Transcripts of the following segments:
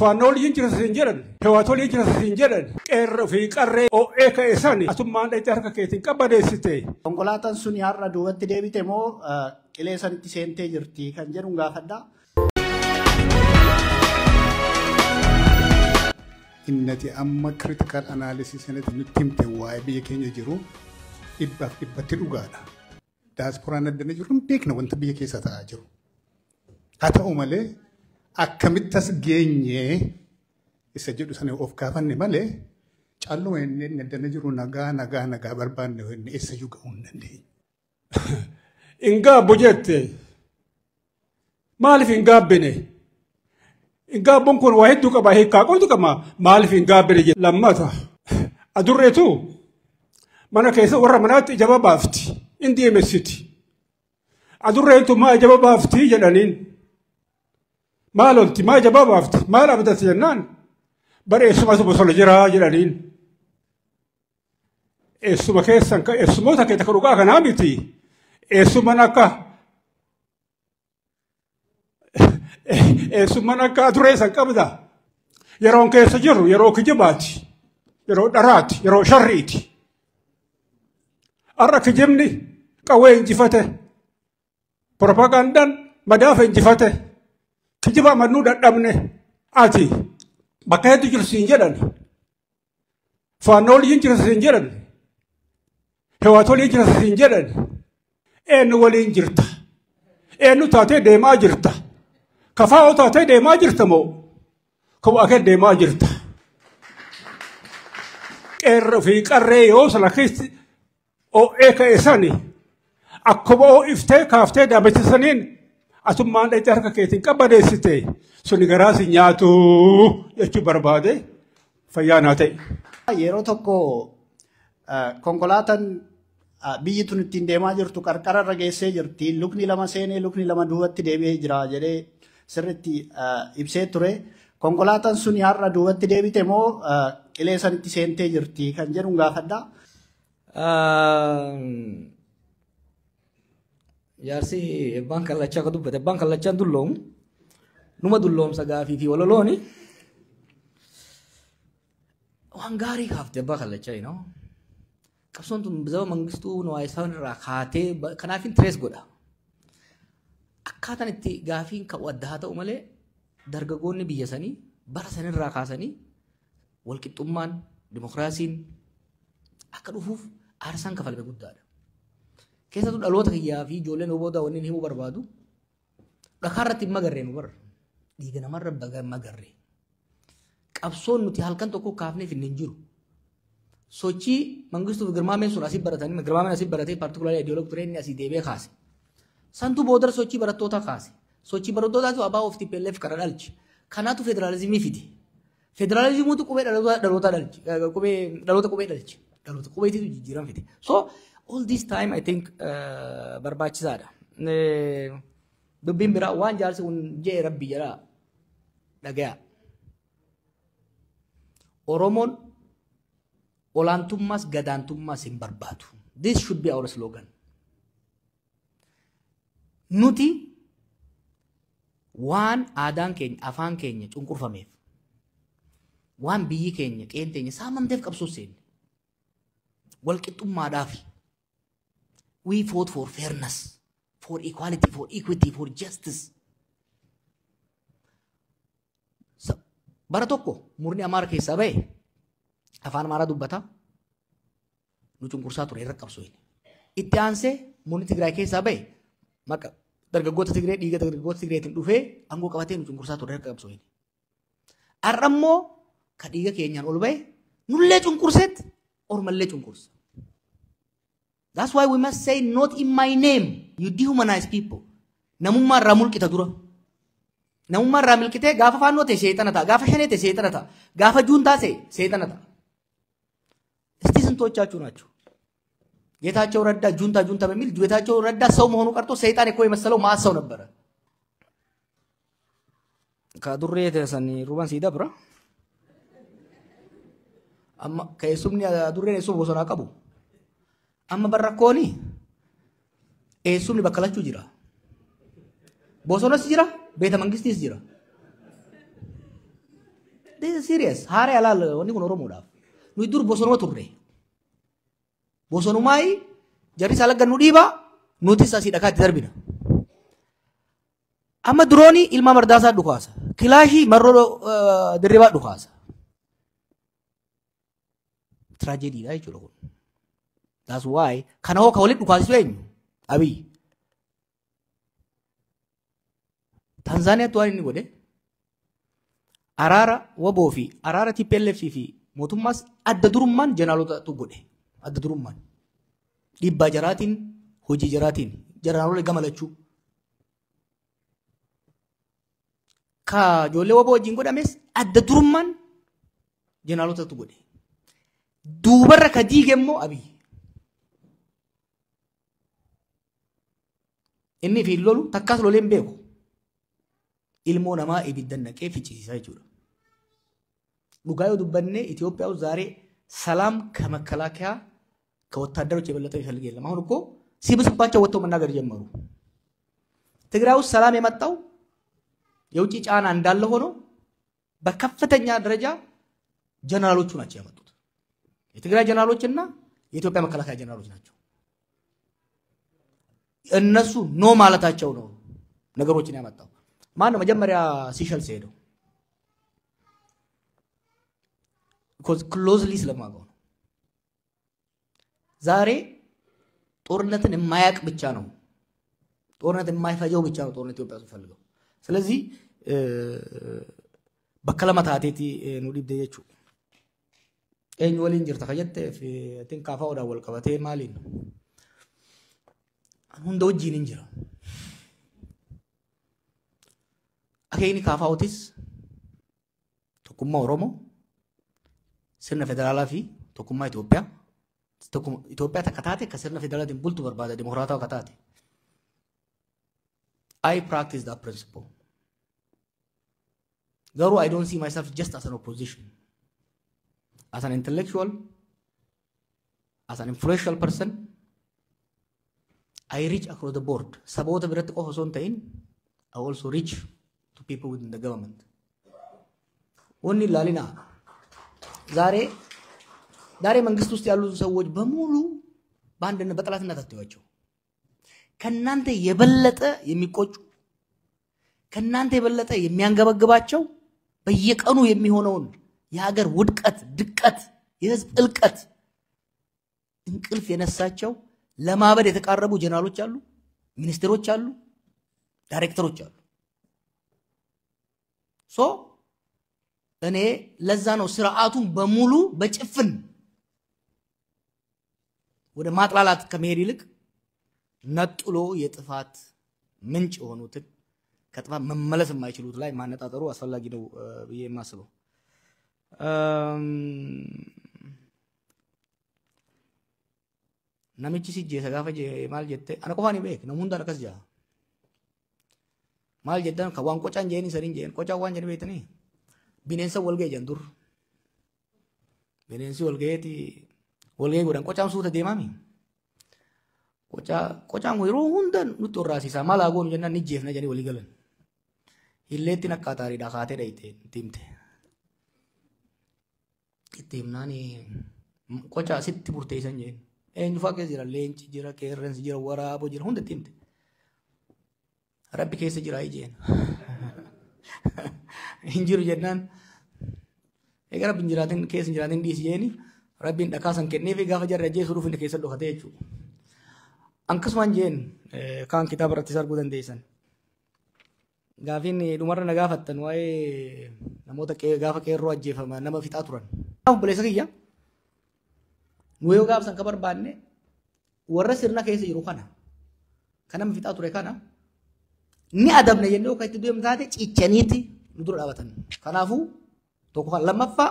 فانول ينجر سنجرن هواتول ينجر سنجرن قر في قر او اك اساني ثم داي ترك كيتين قبدي ستي konkolaataan sun har'a duubatti deebite moo qilee sanitti seentee jirti kan jedhu gaafadha. Innati amma critical analysis sanatti nutti himte waa'ee biyya keenya jiru dhibbatti dhugaadha. Diasporaan addana jiru hin beekna wanta biyya keessa ta'aa jiru. Haa ta'u malee akkamitti as geenyee isa jedhu sana of gaafanne malee calloo inni addana jiru nagaa barbaanne inni eessa iyyuu ga'uu hin dandeenye. Ingaa bojjette maaliif hin gaabbine? Ingaa bonkon waa hedduu qaba hiikaa qoltu qaba maaliif hin gaabbine jedhe lammata adurreetu mana keessa warra manaatti ijaba baafti indi emessiti adurreetu maa ijaba baafti jedhaniin maal olti maa ijaba baafti maal abdatti jennaan bara eessumatu bosona jiraa jedhaniin eessuma keessan eessumoota keessa kan dhugaa kanaa miti eessuman akka eessuman akka adurree san qabda yeroon keessa jiru yeroo kijibaati yeroo dharaati yeroo sharriiti arra kijibni qawwee injifate propagandaan madaafa injifate kijiba mannuu dadhabne ati bakka hedduu jiru siin jedhan faannool jiru siin jedhan hewaatol jiru siin jedhan eenyu waliin jirta eenyu taatee deemaa jirta kafaa taatee deemaa jirta moo kuma akka deemaa jirta qeerroo fi qarree yoo sana keessi oo eeka isani akkuma oo iftee kaaftee dhaabachiisaniin asummaan dhayitee harka keetiin qabbaneessite suni garaa si nyaatu jechuu barbaade fayyaa naa ta'e. Yeroo tokko konkolaataan biyyi tun ittiin deemaa jirtu qarqararra geessee jirti lukni lama seenee lukni lama duubatti deebi'ee jira jedhee sirriitti ibsee ture. Konkolaataan sun har'a duubatti deebite moo qilee sanitti seentee jirti kan jedhu gaafadha. Jaarsi ebbaan kallachaa ka dubbate ebbaan kallachaan dulloom numa dulloomsa gaafii fi walolooni waan gaarii kaafte ebbaa kallachaa you know qabsoon tun zaba mangistuu nu isaan irraa kaatee kanaaf interes godha akkaataan itti gaafiin ka'u adda haa ta'u malee dargaggoonni biyya sanii bara sanirraa kaasanii walqixxummaan dimokiraasiin akka dhufuuf aarsaan kafalme guddaadha. Keessattuu dhaloota kiyyaa fi ijoolleen booda wanni himuu barbaadu dhakaarratti hin magarree nu barra dhiiga namarra magarree qabsoon nuti halkan tokko kaafneef hin jiru. Sochii mangistuu girmaameen sun asii baratanii girmaameen asii baratee paartikularii ideoloogii ture inni asii deebi'ee kaase. Santuu boodar sochii barattootaa kaase. Sochii barattootaatu abaa of TPLF kana dhalche. Kanaatu federaalizimii fide. Federaalizimiitu qubee dhaloota dhalche. Dhaloota qubee dhalche. Dhaloota qubeetiitu jijjiiran fide. So all this time I think barbaachisaadha. Dubbiin biraa waan jaarsi kun jee rabbi jedhaa dhagaya. Oromoon olaantummaas gadaantummaas hin barbaadu. This should be our slogan. Nuti waan aadaan keenya afaan keenya cunqurfameef waan biyyi keenya qeen teenya saamamteef qabsoo seenne walqixxummaadhaaf we fought for fairness, for equality, for equity, for justice. Bara tokko murni Amaara keessaa bahe afaan Amaaraa dubbata nu cunqursaa ture irra qabsoo inni. Itti aansee murni Tigraay keessaa bahe maka dargaggoota Tigree dhiiga dargaggoota Tigreetiin dhufee aangoo qabatee nu cunqursaa ture irra qabsoo inni. Har'a immoo ka dhiiga keenyaan ol bahe nullee cunqurseet ormallee cunqursa. That's why we must say not in my name. You dehumanize people. Namummaa irraa mulqita dura. Namummaa irraa mulqitee gaafa faannoo ta'e seexana ta'a. Gaafa shanee ta'e seexana ta'a. Gaafa juuntaa ta'e seexana ta'a. እስቲ ስንቶቻችሁ ናችሁ ጌታቸው ረዳ ጁንታ በሚል ጌታቸው ረዳ ሰው መሆኑ ቀርቶ ሰይጣን እኮ የመሰለው ማት ሰው ነበረ። ከዱሬ ተሰኒ ሩባን ሲደብራ አማ ከየሱምኒ ዱሬ ነሱ ቦሶና ቀቡ አማ በረኮኒ ኤሱምኒ በከላችሁ ጅራ ቦሶናስ ጅራ ቤተ መንግስትስ ጅራ this is serious. Haare alal wanni kun Oromoodhaaf. Nu dur bosonuma turre. Bosonumaayi jarri salaggan nu dhiiba nutis asii dhakaatti darbina. Amma durooni ilma mardaasaa dhukaasa. Kilaashii marroo dirribaa dhukaasa. Tragediidha jechuudha kun. That's why kana hoo ka walitti dhukaasisu eenyu? Abiy. Tanzaaniyaatti waan inni godhe araara waboo fi araara TPLF fi mootummaas adda durummaan jeneraalotaatu godhe. Adda durummaan. Dhiibbaa jaraatiin hojii jaraatiin jeneraalolee gamalachuu. Ka ijoollee waboo wajjin godhames adda durummaan jeneraalotaatu godhe. Duubarra ka diige immoo Abiy. Inni fi lolu takkaas loleen beeku. Ilmoo namaa ibiddan naqee fichisiisaa jechuudha. Dhugaa yoo dubbanne Itoophiyaa ዛሬ ሰላም ከመከላከያ ከወታደሮች የበለጠ ይፈልግ የለም። አሁን እኮ ሲብስባቸው ወጥተው መናገር ጀመሩ። ትግራይ ውስጥ ሰላም የመጣው የውጭ ጫና እንዳለ ሆኖ በከፍተኛ ደረጃ ጀነራሎቹ ናቸው ያመጡት። የትግራይ ጀነራሎችና የኢትዮጵያ መከላከያ ጀነራሎች ናቸው። እነሱ ኖ ማለታቸው ነው ነገሮችን ያመጣው። ማን ነው መጀመሪያ ሲሸልስ ሄደው? because closely ስለማውቀው ነው። ዛሬ ጦርነትን የማያቅ ብቻ ነው ጦርነትን የማይፈጀው ብቻ ነው ጦርነት ኢትዮጵያ ውስጥ ፈልገው። ስለዚህ በከለማታቴቲ ነው ዲብደ የቹ ኤኝ ወሊን ጅርታ ከጀተ ፊትን ካፋ ወዳ ወልቀበቴ ማሊን አሁን ደውጂን እንጀራ አከይኒ ካፋውቲስ ተኩማ ኦሮሞ sirna federaalaa fi tokkummaa Itoophiyaa takka taate ka sirna federaalaatiin bultu barbaada dimokiraatawaa ka taate. I practice that principle. Garuu I don't see myself just as an opposition. As an intellectual, as an influential person, I reach across the board. Saboota biratti qofa osoo hin ta'in, I also reach to people within the government. Wanni ilaalinaa. ዛሬ መንግስት ውስጥ ያሉ ሰዎች በሙሉ በአንድነት በጠላትነት አትዩዋቸው። ከናንተ የበለጠ የሚቆጩ ከናንተ የበለጠ የሚያንገበግባቸው በየቀኑ የሚሆነውን የሀገር ውድቀት፣ ድቀት፣ የህዝብ እልቀት እንቅልፍ የነሳቸው ለማበድ የተቃረቡ ጀነራሎች አሉ፣ ሚኒስትሮች አሉ፣ ዳይሬክተሮች አሉ። እኔ ለዛ ነው ስርዓቱን በሙሉ በጭፍን ወደ ማጥላላት ከመሄድ ይልቅ ነጥሎ የጥፋት ምንጭ ሆኑትን ከጥፋት መመለስ የማይችሉት ላይ ማነጣጠሩ አስፈላጊ ነው ብዬ የማስበው። ነምቺ ሲጄ ሰጋፈጀ ማል ጀተ አነ ቆፋኒ ቤክ ነው ሙንዳ ለከስጃ ማል ጀደን ከዋንቆጫን ጀኒ ሰሪን ጀን ቆጫ ዋንጀን ቤትኒ bineensa walgee jandur bineensi walgee godhan qocaan suuta deemami qocaan yeroo hunda nutti orraasisaa maal haa goonu jennaan ni jeefna jedhanii walii galan illeetti nakkaataariidha kaatee dhayite timte itti himnaan qocaa sitti murteessan jeen eenyu faa keessa jira leenci jira qeerransi jira waraaboo jira hunda timte rabbi keessa jira jeen injiru jennan egaa rabbi injiraatin keessa injiraatin dhiisi jeeni rabbiin dhakaasan kennee fi gaafa jarra jeesuu dhufu inni keessa dhokate jechuudha. Akkasumaan jeen kaan kitaaba irratti arguu dandeessan. Gaafiin dhumarra na gaafattan waa'ee namoota gaafa qeerroo ajjeefaman nama fixaa turan. Obboleessa kiyya nu yoo gaafsan ka barbaanne warra sirna keessa jiru kana kan nama fixaa ture kana ni adabna jennee akka itti deemu taate cichaniiti nu dura dhaabatan. Kanaafuu tokko kan lammaffaa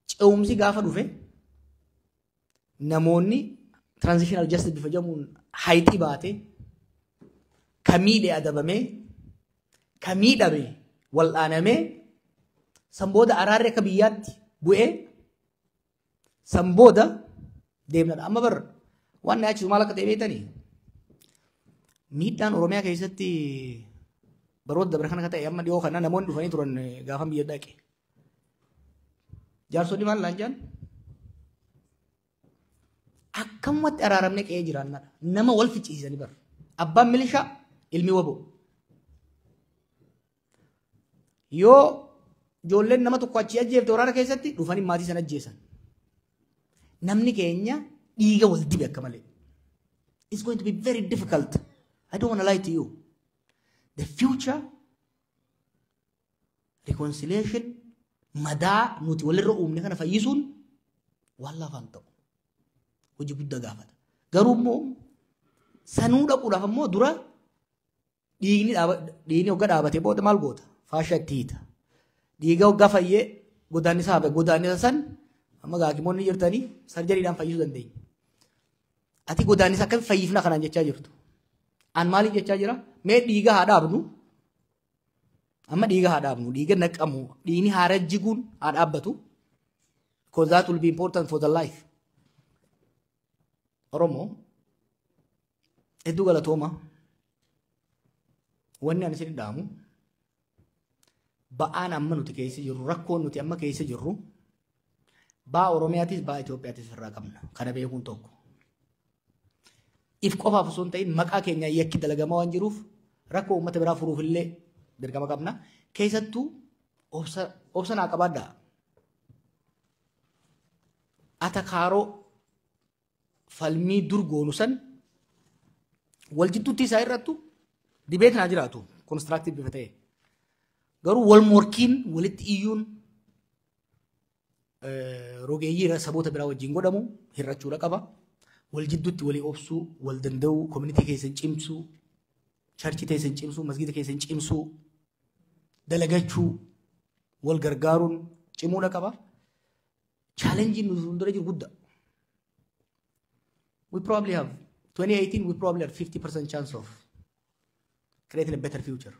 ce'umsi gaafa dhufe namoonni transitional justice bifa jamuun hayxii baate kamiidhe adabamee kamiidhame wal'aanamee sanbooda araarri akka biyyaatti bu'ee sanbooda deemnadha. Amma bar waan naachisu maal akka ta'e beektanii miidhaan Oromiyaa keessatti baroota dabre kana ta'e amma dhiyoo kana namoonni dhufanii turan gaafa biyya dhaqe. Jaarsonni maal laan jaan? Akkamatti araaramne qe'ee jiraannadha. Nama wal ficciisanii bara. Abbaan milishaa ilmi waboo. Yoo ijoolleen nama tokko achii ajjeefte waraana keessatti dhufanii maatii sana ajjeesan. Namni keenya dhiiga wal dibe akka malee. It's going to be very difficult. I don't want to lie to you. The future reconciliation madaa nuti walirra uumne kana fayyisuun waan lafaan ta'u. Hojii guddaa gaafata. Garuu immoo sanuu dhaquudhaaf immoo dura dhiigni hogga dhaabatee booda maal goota? Faashaa itti hiita. Dhiiga hoggaa fayyee godaannisa hafe godaannisa san amma haakimoonni jirtanii sarjariidhaan fayyisuu dandeenya. Ati godaannisa akkam fayyifna kanaan jechaa jirtu. An maaliif jechaa jira? Mee dhiiga haa dhaabnu. Amma dhiiga haa dhaabnu. Dhiiga naqamu. Dhiigni haa rajjiguun haa dhaabbatu. Because that will be important for the life. Oromoo hedduu galatooma. Wanni ani isin dhaamu ba'aan amma nuti keessa jirru rakkoon nuti amma keessa jirru ba'aa Oromiyaatis ba'aa Itoophiyaatis irraa qabna. Kana beekuun tokko. If qofaaf osoo hin ta'in maqaa keenya yakki dalagamaa waan jiruuf rakkoo uummata biraa furuuf illee dirqama qabna. Keessattuu obsa naa qabaadhaa. Atakaaroo falmii dur goonu san wal jidduutti isaa irrattu dibeet naa jiraatu constructive bifa ta'e. Garuu wal morkiin walitti iyyuun rogeeyyii saboota biraa wajjin godhamu hirrachuudha qaba. Wal jidduutti walii obsuu, wal danda'uu, community keessan cimsuu, charchi keessan cimsuu, masgida keessan cimsuu, dalagachuu, wal gargaaruun cimuudha qaba. Challenge nu fuuldura jiru guddaa. We probably have 2018 we probably have 50% chance of creating a better future.